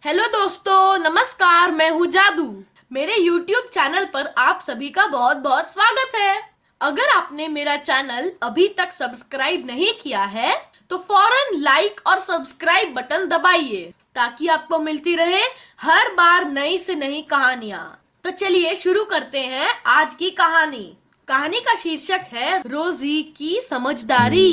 Hello दोस्तों, नमस्कार। मैं हूँ जादू। मेरे YouTube चैनल पर आप सभी का बहुत बहुत स्वागत है। अगर आपने मेरा चैनल अभी तक सब्सक्राइब नहीं किया है तो फौरन लाइक और सब्सक्राइब बटन दबाइए ताकि आपको मिलती रहे हर बार नई से नई कहानियाँ। तो चलिए शुरू करते हैं आज की कहानी। कहानी का शीर्षक है रोजी की समझदारी।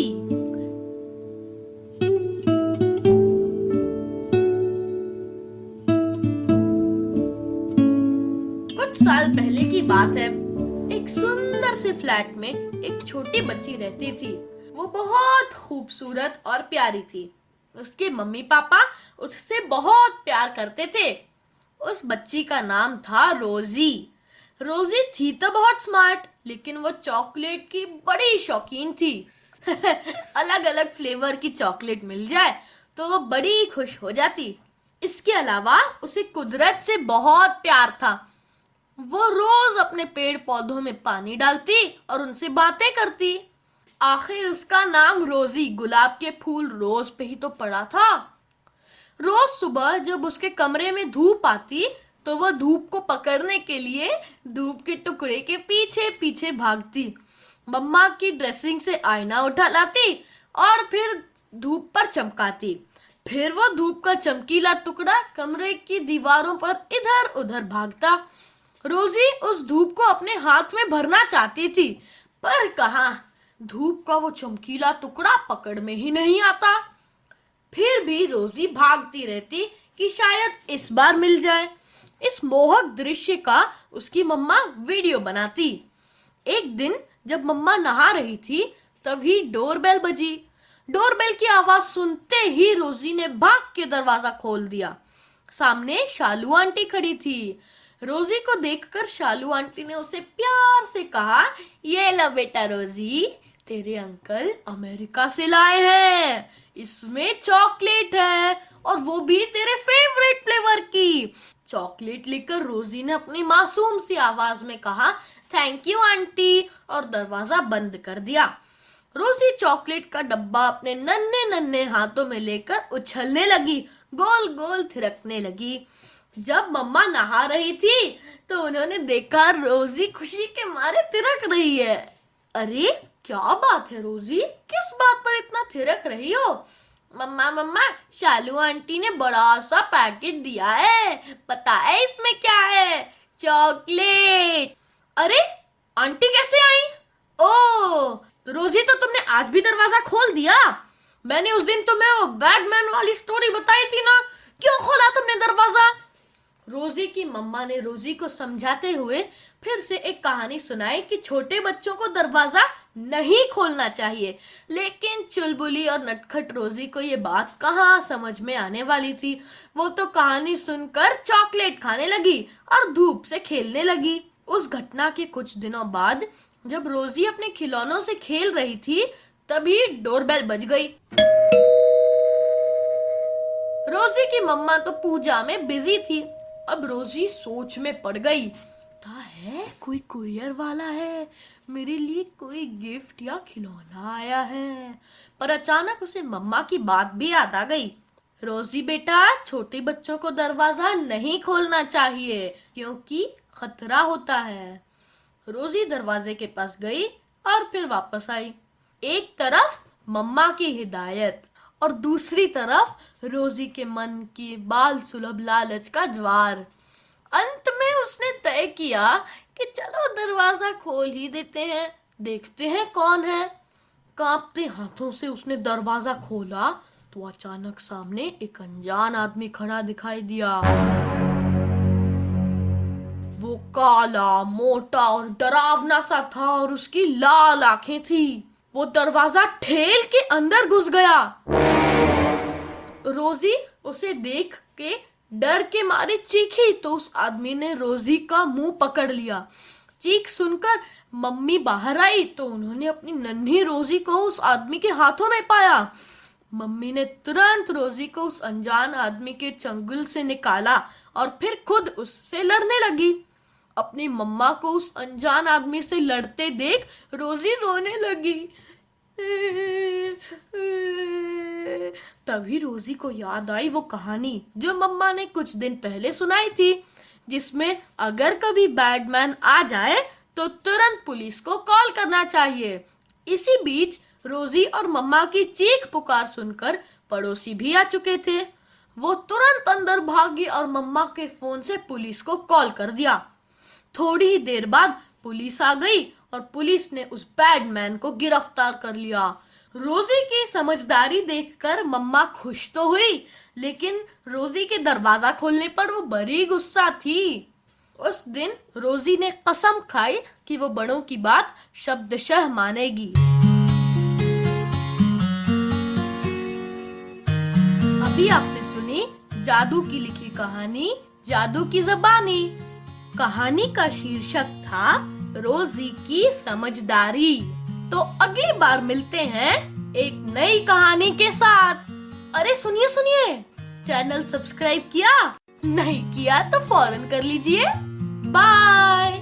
कुछ साल पहले की बात है। एक सुंदर से फ्लैट में एक छोटी बच्ची रहती थी। वो बहुत खूबसूरत और प्यारी थी। उसके मम्मी पापा उससे बहुत प्यार करते थे। उस बच्ची का नाम था रोजी। रोजी थी तो बहुत स्मार्ट, लेकिन वो चॉकलेट की बड़ी शौकीन थी। अलग अलग फ्लेवर की चॉकलेट मिल जाए तो वो बड़ी खुश हो जाती। इसके अलावा उसे कुदरत से बहुत प्यार था। वो रोज अपने पेड़ पौधों में पानी डालती और उनसे बातें करती। आखिर उसका नाम रोजी गुलाब के फूल रोज पे ही तो पड़ा था। रोज सुबह जब उसके कमरे में धूप आती तो वह धूप को पकड़ने के लिए धूप के टुकड़े के पीछे पीछे भागती। मम्मा की ड्रेसिंग से आईना उठा लाती और फिर धूप पर चमकाती। फिर वो धूप का चमकीला टुकड़ा कमरे की दीवारों पर इधर उधर भागता। रोजी उस धूप को अपने हाथ में भरना चाहती थी, पर कहाँ, धूप का वो चमकीला टुकड़ा पकड़ में ही नहीं आता। फिर भी रोजी भागती रहती कि शायद इस बार मिल जाए। इस मोहक दृश्य का उसकी मम्मा वीडियो बनाती। एक दिन जब मम्मा नहा रही थी तभी डोरबेल बजी। डोरबेल की आवाज सुनते ही रोजी ने भाग के दरवाजा खोल दिया। सामने शालू आंटी खड़ी थी। रोजी को देखकर शालू आंटी ने उसे प्यार से कहा, ये लो बेटा रोजी, तेरे अंकल अमेरिका से लाए हैं। इसमें चॉकलेट है और वो भी तेरे फेवरेट फ्लेवर की। चॉकलेट लेकर रोजी ने अपनी मासूम सी आवाज में कहा, थैंक यू आंटी, और दरवाजा बंद कर दिया। रोजी चॉकलेट का डब्बा अपने नन्हे नन्हे हाथों में लेकर उछलने लगी, गोल गोल थिरकने लगी। जब मम्मा नहा रही थी तो उन्होंने देखा रोजी खुशी के मारे थिरक रही है। अरे क्या बात है रोजी, किस बात पर इतना थिरक रही हो? मम्मा मम्मा, शालू आंटी ने बड़ा सा पैकेट दिया है, पता है इसमें क्या है? चॉकलेट। अरे आंटी कैसे आई? ओ रोजी, तो तुमने आज भी दरवाजा खोल दिया? मैंने उस दिन तुम्हें वो बैटमैन वाली स्टोरी बताई थी ना, क्यों खोला तुमने दरवाजा? रोजी की मम्मा ने रोजी को समझाते हुए फिर से एक कहानी सुनाई कि छोटे बच्चों को दरवाजा नहीं खोलना चाहिए। लेकिन चुलबुली और नटखट रोजी को ये बात कहाँ समझ में आने वाली थी। वो तो कहानी सुनकर चॉकलेट खाने लगी और धूप से खेलने लगी। उस घटना के कुछ दिनों बाद जब रोजी अपने खिलौनों से खेल रही थी तभी डोरबेल बज गई। रोजी की मम्मा तो पूजा में बिजी थी। अब रोजी सोच में पड़ गई, था है कोई कुरियर वाला है, मेरे लिए कोई गिफ्ट या खिलौना आया है। पर अचानक उसे मम्मा की बात भी याद आ गई। रोजी बेटा, छोटे बच्चों को दरवाजा नहीं खोलना चाहिए क्योंकि खतरा होता है। रोजी दरवाजे के पास गई और फिर वापस आई। एक तरफ मम्मा की हिदायत और दूसरी तरफ रोजी के मन की बाल सुलभ लालच का ज्वार। अंत में उसने तय किया कि चलो दरवाजा खोल ही देते हैं, देखते हैं कौन है। कांपते हाथों से उसने दरवाजा खोला तो अचानक सामने एक अनजान आदमी खड़ा दिखाई दिया। वो काला, मोटा और डरावना सा था और उसकी लाल आंखें थी। वो दरवाजा ठेल के अंदर घुस गया। रोजी उसे देख के डर के मारे चीखी तो उस आदमी ने रोजी का मुंह पकड़ लिया। चीख सुनकर मम्मी बाहर आई तो उन्होंने अपनी नन्ही रोजी को उस आदमी के हाथों में पाया। मम्मी ने तुरंत रोजी को उस अनजान आदमी के चंगुल से निकाला और फिर खुद उससे लड़ने लगी। अपनी मम्मा को उस अनजान आदमी से लड़ते देख रोजी रोने लगी। तभी रोजी को याद आई वो कहानी जो मम्मा ने कुछ दिन पहले सुनाई थी, जिसमें अगर कभी बैडमैन आ जाए तो तुरंत पुलिस को कॉल करना चाहिए। इसी बीच रोजी और मम्मा की चीख पुकार सुनकर पड़ोसी भी आ चुके थे। वो तुरंत अंदर भागी और मम्मा के फोन से पुलिस को कॉल कर दिया। थोड़ी ही देर बाद पुलिस आ गई और पुलिस ने उस बैडमैन को गिरफ्तार कर लिया। रोजी की समझदारी देखकर मम्मा खुश तो हुई, लेकिन रोजी के दरवाजा खोलने पर वो बड़ी गुस्सा थी। उस दिन रोजी ने कसम खाई कि वो बड़ों की बात शब्दशः मानेगी। अभी आपने सुनी जादू की लिखी कहानी जादू की ज़बानी। कहानी का शीर्षक था रोजी की समझदारी। तो अगली बार मिलते हैं एक नई कहानी के साथ। अरे सुनिए सुनिए, चैनल सब्सक्राइब किया? नहीं किया तो फौरन कर लीजिए। बाय।